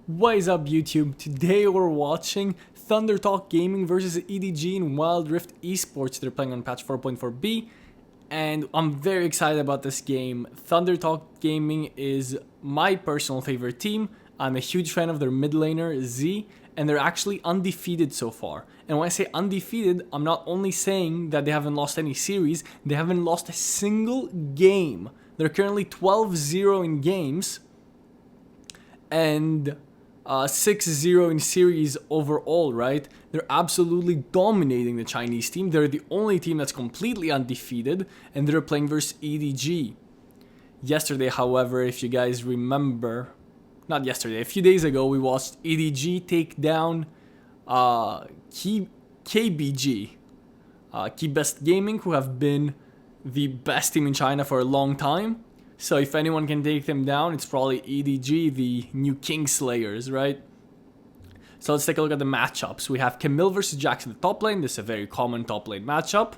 What is up, YouTube? Today we're watching ThunderTalk Gaming versus EDG in Wild Rift Esports. They're playing on patch 4.4b, and I'm very excited about this game. ThunderTalk Gaming is my personal favorite team. I'm a huge fan of their mid laner, Z, and they're actually undefeated so far. And when I say undefeated, I'm not only saying that they haven't lost any series, they haven't lost a single game. They're currently 12-0 in games, and 6-0 in series overall, right? They're absolutely dominating the Chinese team. They're the only team that's completely undefeated, and they're playing versus EDG. Yesterday, however, if you guys remember, not yesterday, a few days ago, we watched EDG take down KBG, Key Best Gaming, who have been the best team in China for a long time. So if anyone can take them down, it's probably EDG, the new Kingslayers, right? So let's take a look at the matchups. We have Camille versus Jax in the top lane. This is a very common top lane matchup.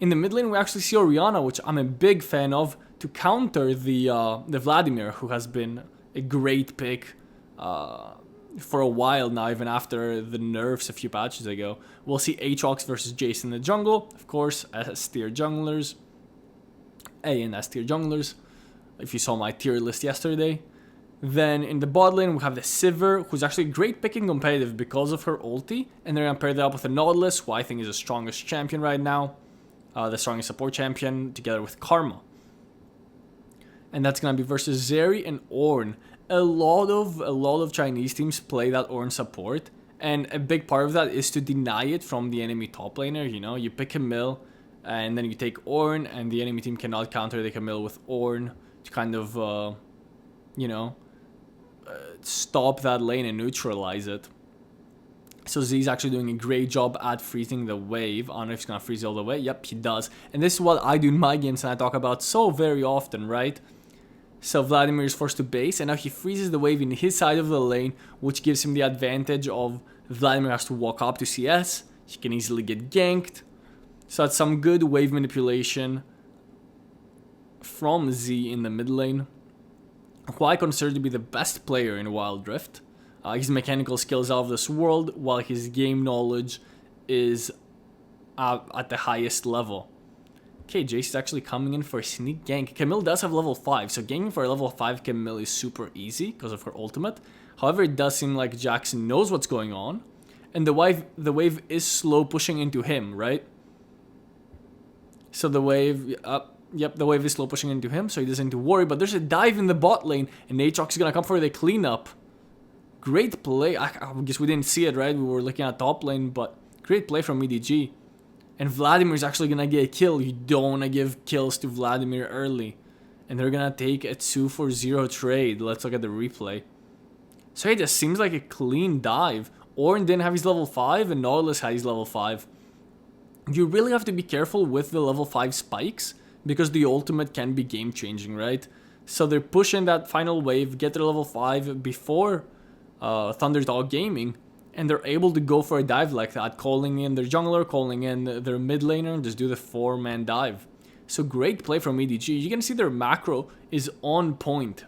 In the mid lane, we actually see Orianna, which I'm a big fan of, to counter the Vladimir, who has been a great pick for a while now, even after the nerfs a few patches ago. We'll see Aatrox versus Jason in the jungle, of course, S tier junglers, A and S tier junglers, if you saw my tier list yesterday. Then in the bot lane, we have the Sivir, who's actually great picking competitive because of her ulti, and they're going to pair that up with the Nautilus, who I think is the strongest champion right now, the strongest support champion, together with Karma. And that's going to be versus Zeri and Ornn. A lot of Chinese teams play that Ornn support, and a big part of that is to deny it from the enemy top laner. You know, you pick Camille, and then you take Ornn, and the enemy team cannot counter the Camille with Ornn to kind of, stop that lane and neutralize it. So Z's actually doing a great job at freezing the wave. I don't know if he's going to freeze all the way. Yep, he does. And this is what I do in my games and I talk about so very often, right? So Vladimir is forced to base, and now he freezes the wave in his side of the lane, which gives him the advantage of Vladimir has to walk up to CS. He can easily get ganked. So that's some good wave manipulation from Z in the mid lane, who I consider to be the best player in Wild Rift. His mechanical skills out of this world, while his game knowledge is at the highest level. Okay, Jace is actually coming in for a sneak gank. Camille does have level 5, so ganking for a level 5 Camille is super easy because of her ultimate. However, it does seem like Jackson knows what's going on, and the wave is slow pushing into him, right? So the wave, the wave is slow pushing into him, so he doesn't need to worry. But there's a dive in the bot lane, and Aatrox is gonna come for the cleanup. Great play. I guess we didn't see it, right? We were looking at top lane, but great play from EDG. And Vladimir is actually gonna get a kill. You don't wanna give kills to Vladimir early. And they're gonna take a 2-for-0 trade. Let's look at the replay. So it just seems like a clean dive. Ornn didn't have his level 5, and Nautilus had his level 5. You really have to be careful with the level 5 spikes, because the ultimate can be game changing, right? So they're pushing that final wave, get their level 5 before ThunderTalk Gaming, and they're able to go for a dive like that, calling in their jungler, calling in their mid laner, and just do the 4-man dive. So great play from EDG. You can see their macro is on point.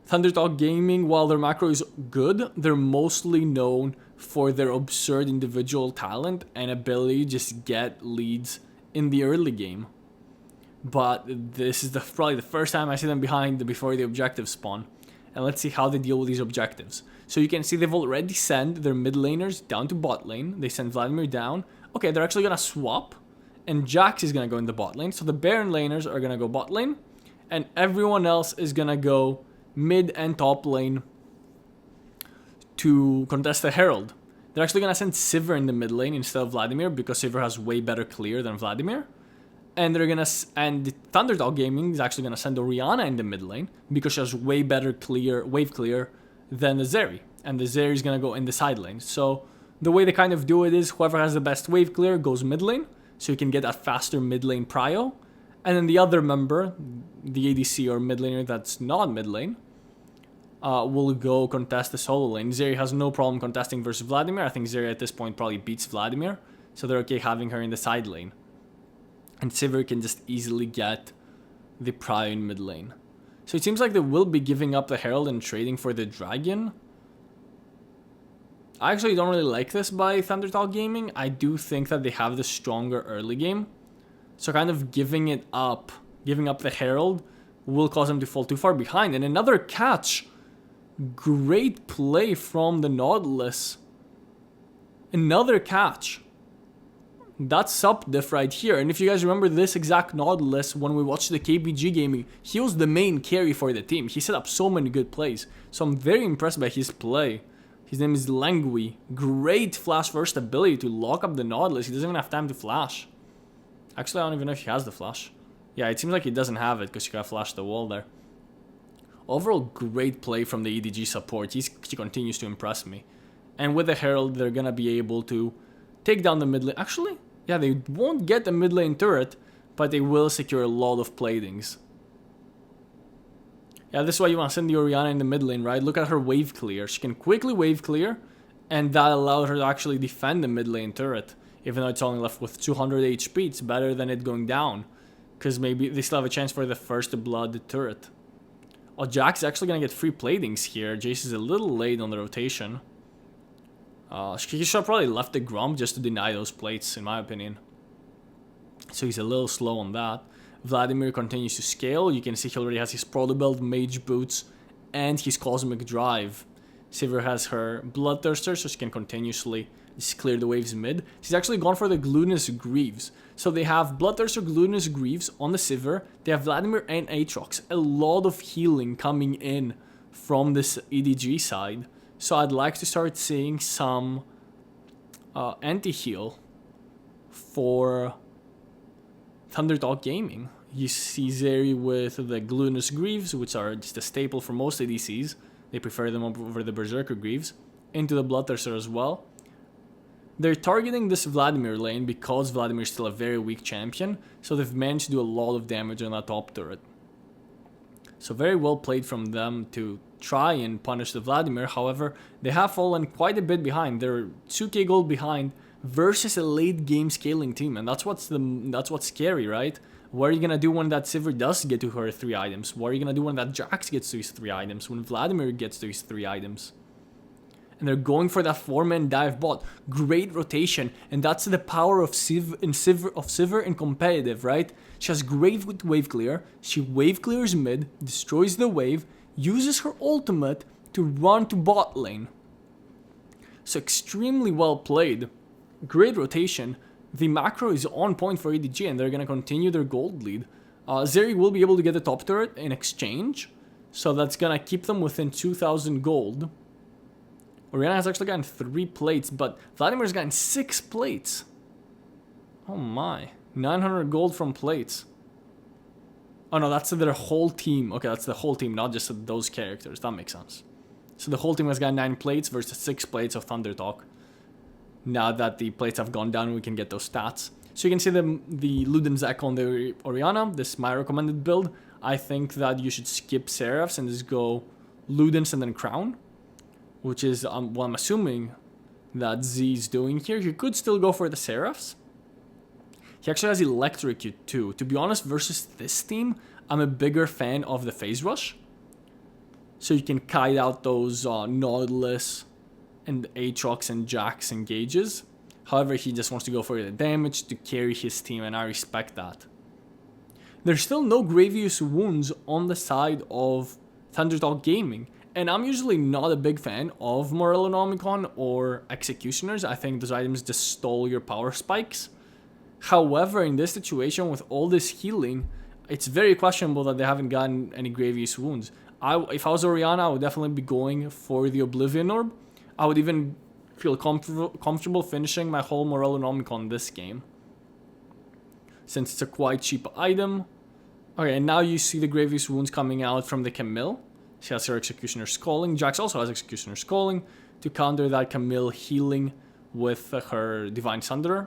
ThunderTalk Gaming, while their macro is good, they're mostly known for their absurd individual talent and ability to just get leads in the early game. But this is probably the first time I see them before the objective spawn. And let's see how they deal with these objectives. So you can see they've already sent their mid laners down to bot lane. They send Vladimir down. Okay, they're actually going to swap. And Jax is going to go in the bot lane. So the Baron laners are going to go bot lane. And everyone else is going to go mid and top lane to contest the Herald. They're actually going to send Sivir in the mid lane instead of Vladimir, because Sivir has way better clear than Vladimir. And ThunderTalk Gaming is actually going to send Orianna in the mid lane, because she has way better wave clear than the Zeri. And the Zeri is going to go in the side lane. So the way they kind of do it is whoever has the best wave clear goes mid lane, so you can get that faster mid lane prio. And then the other member, the ADC or mid laner that's not mid lane, will go contest the solo lane. Zeri has no problem contesting versus Vladimir. I think Zeri at this point probably beats Vladimir, so they're okay having her in the side lane. And Sivir can just easily get the prio in mid lane. So it seems like they will be giving up the Herald and trading for the Dragon. I actually don't really like this by ThunderTalk Gaming. I do think that they have the stronger early game. So kind of giving up the Herald will cause them to fall too far behind. And another catch. Great play from the Nautilus. Another catch. That's sub-diff right here. And if you guys remember this exact Nautilus when we watched the KBG gaming, he was the main carry for the team. He set up so many good plays. So I'm very impressed by his play. His name is Langui. Great flash first ability to lock up the Nautilus. He doesn't even have time to flash. Actually, I don't even know if he has the flash. Yeah, it seems like he doesn't have it because he got flashed the wall there. Overall, great play from the EDG support. He continues to impress me. And with the Herald, they're going to be able to take down the mid lane. Actually, yeah, they won't get the mid lane turret, but they will secure a lot of platings. Yeah, this is why you want to send the Orianna in the mid lane, right? Look at her wave clear. She can quickly wave clear, and that allowed her to actually defend the mid lane turret. Even though it's only left with 200 HP, it's better than it going down. Because maybe they still have a chance for the first blood turret. Oh, Jax is actually going to get free platings here. Jace is a little late on the rotation. He should have probably left the Grump just to deny those plates, in my opinion. So he's a little slow on that. Vladimir continues to scale. You can see he already has his Proto Belt, Mage Boots, and his Cosmic Drive. Sivir has her Bloodthirster, so she can continuously just clear the waves mid. She's actually gone for the Glutinous Greaves. So they have Bloodthirster, Glutinous Greaves on the Sivir. They have Vladimir and Aatrox. A lot of healing coming in from this EDG side. So I'd like to start seeing some anti-heal for ThunderTalk Gaming. You see Zeri with the Glutinous Greaves, which are just a staple for most ADCs. They prefer them over the Berserker Greaves. Into the Bloodthirster as well. They're targeting this Vladimir lane because Vladimir is still a very weak champion. So they've managed to do a lot of damage on that top turret. So very well played from them to try and punish the Vladimir. However, they have fallen quite a bit behind. They're 2k gold behind versus a late game scaling team. And that's what's scary, right? What are you going to do when that Sivir does get to her 3 items? What are you going to do when that Jax gets to his 3 items? When Vladimir gets to his 3 items? And they're going for that 4-man dive bot. Great rotation. And that's the power of Sivir in competitive, right? She has great wave clear. She wave clears mid, destroys the wave, uses her ultimate to run to bot lane. So extremely well played. Great rotation. The macro is on point for EDG and they're going to continue their gold lead. Zeri will be able to get the top turret in exchange. So that's going to keep them within 2,000 gold. Orianna has actually gotten 3 plates, but Vladimir's gotten 6 plates. Oh my. 900 gold from plates. Oh no, that's their whole team. Okay, that's the whole team, not just those characters. That makes sense. So the whole team has gotten 9 plates versus 6 plates of ThunderTalk. Now that the plates have gone down, we can get those stats. So you can see the Luden Zek on the Orianna. This is my recommended build. I think that you should skip Seraphs and just go Ludens and then Crown. Which is what I'm assuming that Z is doing here. He could still go for the Seraphs. He actually has Electrocute too. To be honest, versus this team, I'm a bigger fan of the Phase Rush. So you can kite out those Nautilus and Aatrox and Jax engages. However, he just wants to go for the damage to carry his team, and I respect that. There's still no Gravious Wounds on the side of ThunderTalk Gaming. And I'm usually not a big fan of Morellonomicon or Executioners. I think those items just stole your power spikes. However, in this situation with all this healing, it's very questionable that they haven't gotten any Gravious Wounds. If I was Orianna, I would definitely be going for the Oblivion Orb. I would even feel comfortable finishing my whole Morellonomicon this game. Since it's a quite cheap item. Okay, and now you see the Gravious Wounds coming out from the Camille. She has her Executioner's Calling. Jax also has Executioner's Calling to counter that Camille healing with her Divine Sunderer.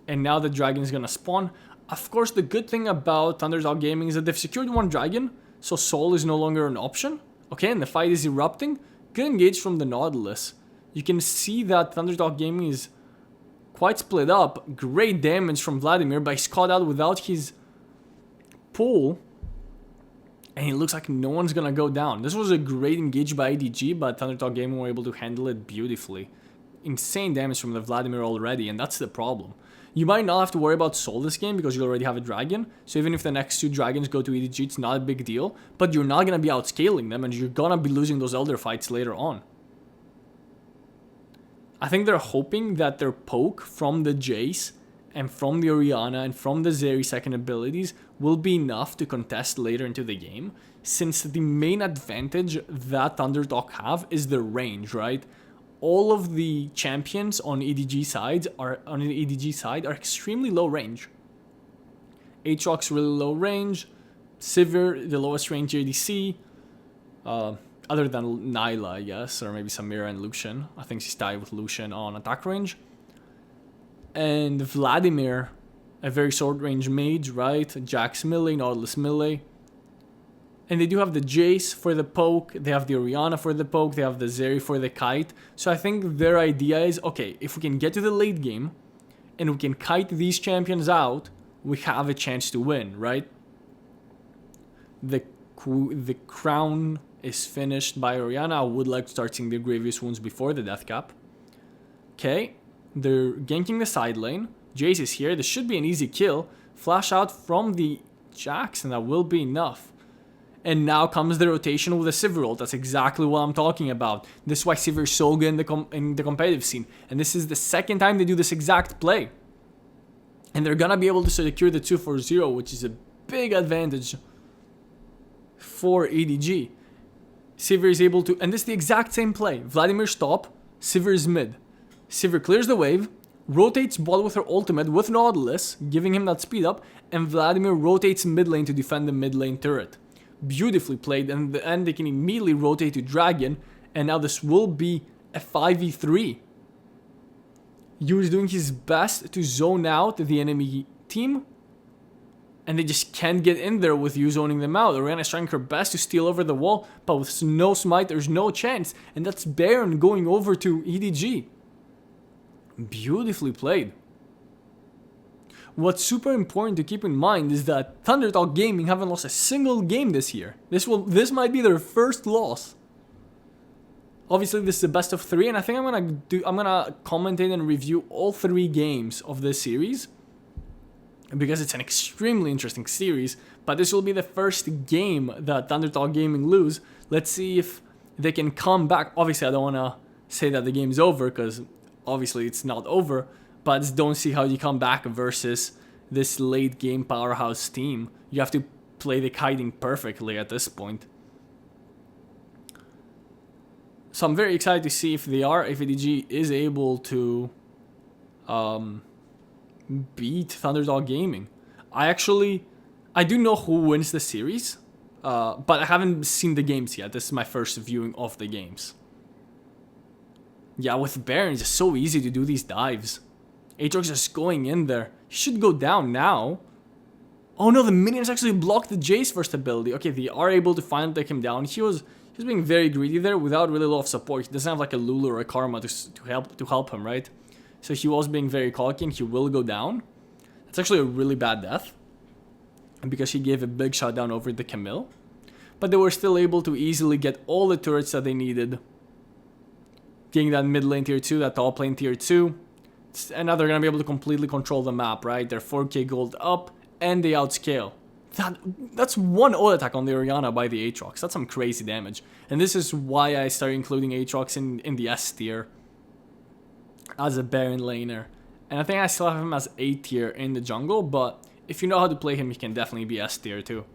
And now the dragon is going to spawn. Of course, the good thing about ThunderTalk Gaming is that they've secured 1 dragon, so Soul is no longer an option. Okay, and the fight is erupting. Good engage from the Nautilus. You can see that ThunderTalk Gaming is quite split up. Great damage from Vladimir, but he's caught out without his pull. And it looks like no one's gonna go down. This was a great engage by ADG, but ThunderTalk Gaming were able to handle it beautifully. Insane damage from the Vladimir already, and that's the problem. You might not have to worry about soul this game because you already have a dragon. So even if the next 2 dragons go to EDG, it's not a big deal. But you're not gonna be outscaling them, and you're gonna be losing those elder fights later on. I think they're hoping that their poke from the Jace and from the Orianna and from the Zeri second abilities will be enough to contest later into the game, since the main advantage that ThunderTalk have is their range, right? All of the champions on EDG side are extremely low range. Aatrox really low range, Sivir the lowest range ADC, other than Nyla, I guess, or maybe Samira and Lucian. I think she's tied with Lucian on attack range. And Vladimir, a very short range mage, right? Jax melee, Nautilus melee. And they do have the Jace for the poke, they have the Orianna for the poke, they have the Zeri for the kite. So I think their idea is, okay, if we can get to the late game and we can kite these champions out, we have a chance to win, right? The crown is finished by Orianna. I would like to start seeing the Grievous Wounds before the death cap. Okay, they're ganking the side lane. Jace is here. This should be an easy kill. Flash out from the Jax, and that will be enough. And now comes the rotation with the Sivir ult. That's exactly what I'm talking about. This is why Sivir is so good in the competitive scene. And this is the second time they do this exact play. And they're gonna be able to secure the 2-4-0, which is a big advantage for EDG. Sivir is able to, and this is the exact same play. Vladimir's top, Sivir's mid. Sivir clears the wave, rotates bot with her ultimate with Nautilus, giving him that speed up, and Vladimir rotates mid lane to defend the mid lane turret. Beautifully played, and they can immediately rotate to Dragon, and now this will be a 5v3. Yu is doing his best to zone out the enemy team, and they just can't get in there with you zoning them out. Orianna is trying her best to steal over the wall, but with no smite, there's no chance, and that's Baron going over to EDG. Beautifully played. What's super important to keep in mind is that ThunderTalk Gaming haven't lost a single game this year. This might be their first loss. Obviously, this is the best of 3, and I think I'm gonna commentate and review all 3 games of this series because it's an extremely interesting series. But this will be the first game that ThunderTalk Gaming lose. Let's see if they can come back. Obviously, I don't wanna say that the game's over because obviously it's not over. But I just don't see how you come back versus this late game powerhouse team. You have to play the kiting perfectly at this point. So I'm very excited to see if EDG is able to beat ThunderTalk Gaming. I do know who wins the series, but I haven't seen the games yet. This is my first viewing of the games. Yeah, with Baron, it's just so easy to do these dives. Aatrox is going in there. He should go down now. Oh no, the minions actually blocked the Jace first ability. Okay, they are able to finally take him down. He was being very greedy there without really a lot of support. He doesn't have like a Lulu or a Karma to help him, right? So he was being very cocky and he will go down. It's actually a really bad death because he gave a big shutdown over the Camille. But they were still able to easily get all the turrets that they needed. Getting that mid lane tier 2, that top lane tier 2. And now they're going to be able to completely control the map, right? They're 4k gold up, and they outscale. That's one ult attack on the Orianna by the Aatrox. That's some crazy damage. And this is why I started including Aatrox in the S tier as a Baron laner. And I think I still have him as A tier in the jungle, but if you know how to play him, he can definitely be S tier too.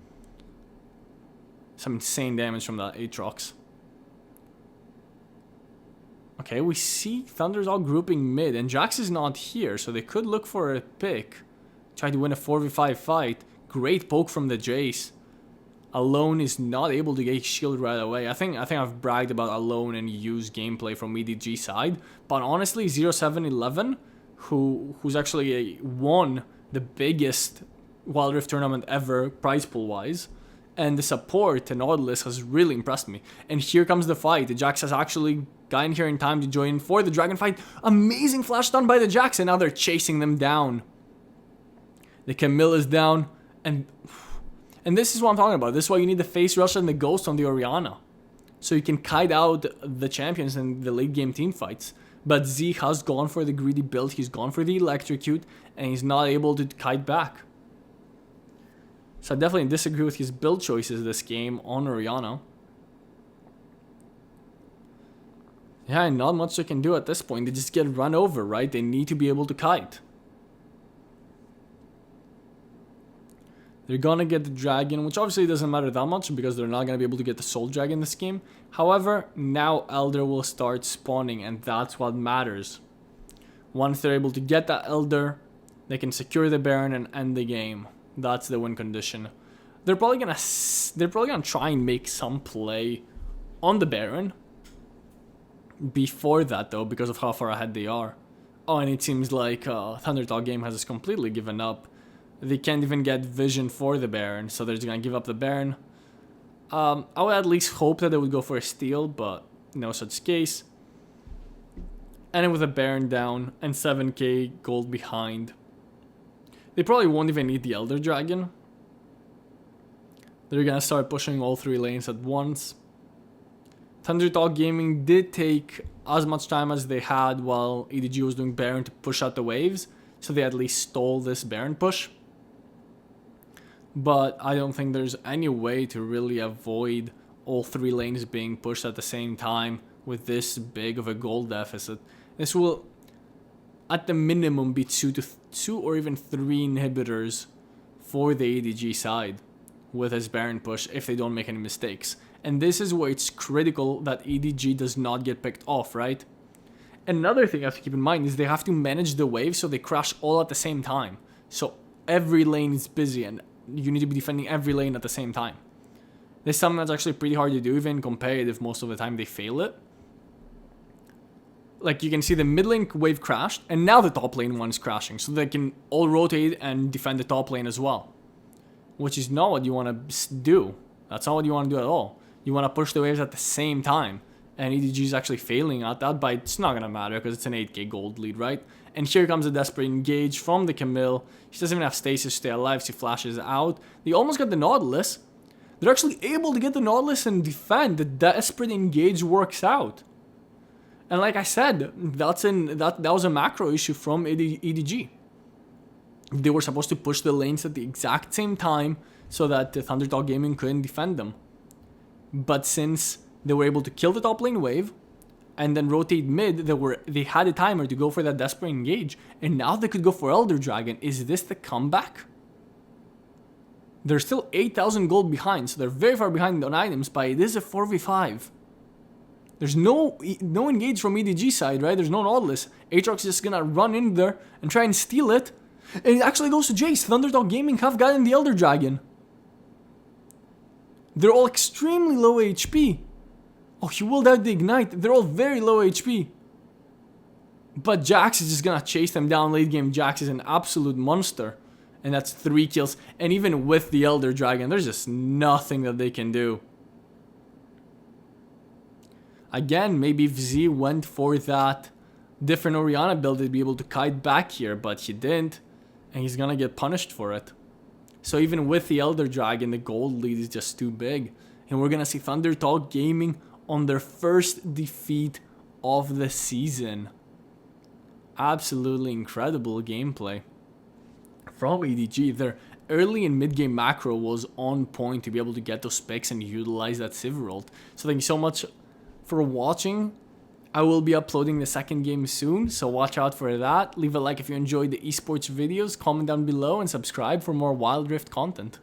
Some insane damage from that Aatrox. Okay, we see ThunderTalk grouping mid, and Jax is not here, so they could look for a pick. Try to win a 4v5 fight. Great poke from the Jace. Alone is not able to get shield right away. I think I've bragged about Alone and Yu's gameplay from EDG side, but honestly, 0711, who's actually won the biggest Wild Rift tournament ever, prize pool wise, and the support to Nautilus has really impressed me. And here comes the fight. The Jax has actually gotten here in time to join for the dragon fight. Amazing flash done by the Jax, and now they're chasing them down. The Camille is down, and And this is what I'm talking about. This is why you need the Face Rush and the Ghost on the Orianna. So you can kite out the champions in the late game team fights. But Z has gone for the greedy build, he's gone for the Electrocute, and he's not able to kite back. So I definitely disagree with his build choices this game on Orianna. Yeah, not much they can do at this point. They just get run over, right? They need to be able to kite. They're gonna get the dragon, which obviously doesn't matter that much because they're not gonna be able to get the soul dragon this game. However, now Elder will start spawning, and that's what matters. Once they're able to get that Elder, they can secure the Baron and end the game. That's the win condition. They're probably gonna try and make some play on the Baron before that though, because of how far ahead they are. Oh, and it seems like ThunderTalk game has completely given up. They can't even get vision for the Baron, so they're just gonna give up the Baron. I would at least hope that they would go for a steal, but no such case. And then with a Baron down and 7k gold behind, they probably won't even need the Elder Dragon. They're gonna start pushing all 3 lanes at once. ThunderTalk Gaming did take as much time as they had while EDG was doing Baron to push out the waves, so they at least stole this Baron push. But I don't think there's any way to really avoid all 3 lanes being pushed at the same time with this big of a gold deficit. This will, at the minimum, be 2 or even 3 inhibitors for the EDG side with this Baron push if they don't make any mistakes. And this is where it's critical that EDG does not get picked off, right? Another thing you have to keep in mind is they have to manage the waves so they crash all at the same time. So every lane is busy and you need to be defending every lane at the same time. This is something that's actually pretty hard to do, even competitive. Most of the time they fail it. Like you can see the mid lane wave crashed and now the top lane one is crashing. So they can all rotate and defend the top lane as well. Which is not what you want to do. That's not what you want to do at all. You want to push the waves at the same time. And EDG is actually failing at that, but it's not going to matter because it's an 8k gold lead, right? And here comes a desperate engage from the Camille. She doesn't even have stasis to stay alive. She flashes out. They almost got the Nautilus. They're actually able to get the Nautilus and defend. The desperate engage works out. And like I said, that was a macro issue from EDG. They were supposed to push the lanes at the exact same time so that the ThunderTalk Gaming couldn't defend them. But since they were able to kill the top lane wave and then rotate mid, they had a timer to go for that desperate engage, and now they could go for Elder Dragon. Is this the comeback? They're still 8,000 gold behind, so they're very far behind on items, but it is a 4v5. There's no engage from EDG side, right? There's no Nautilus. Aatrox is just gonna run in there and try and steal it. And it actually goes to Jace. ThunderTalk Gaming have gotten the Elder Dragon. They're all extremely low HP. Oh, he willed out the Ignite. They're all very low HP. But Jax is just gonna chase them down late game. Jax is an absolute monster. And that's 3 kills. And even with the Elder Dragon, there's just nothing that they can do. Again, maybe if Z went for that different Orianna build, they'd be able to kite back here. But he didn't. And he's gonna get punished for it. So even with the Elder Dragon, the gold lead is just too big. And we're gonna see ThunderTalk Gaming on their first defeat of the season. Absolutely incredible gameplay from EDG. Their early and mid game macro was on point to be able to get those picks and utilize that Sivir ult. So thank you so much for watching. I will be uploading the second game soon, so watch out for that. Leave a like if you enjoyed the esports videos, comment down below, and subscribe for more Wild Rift content.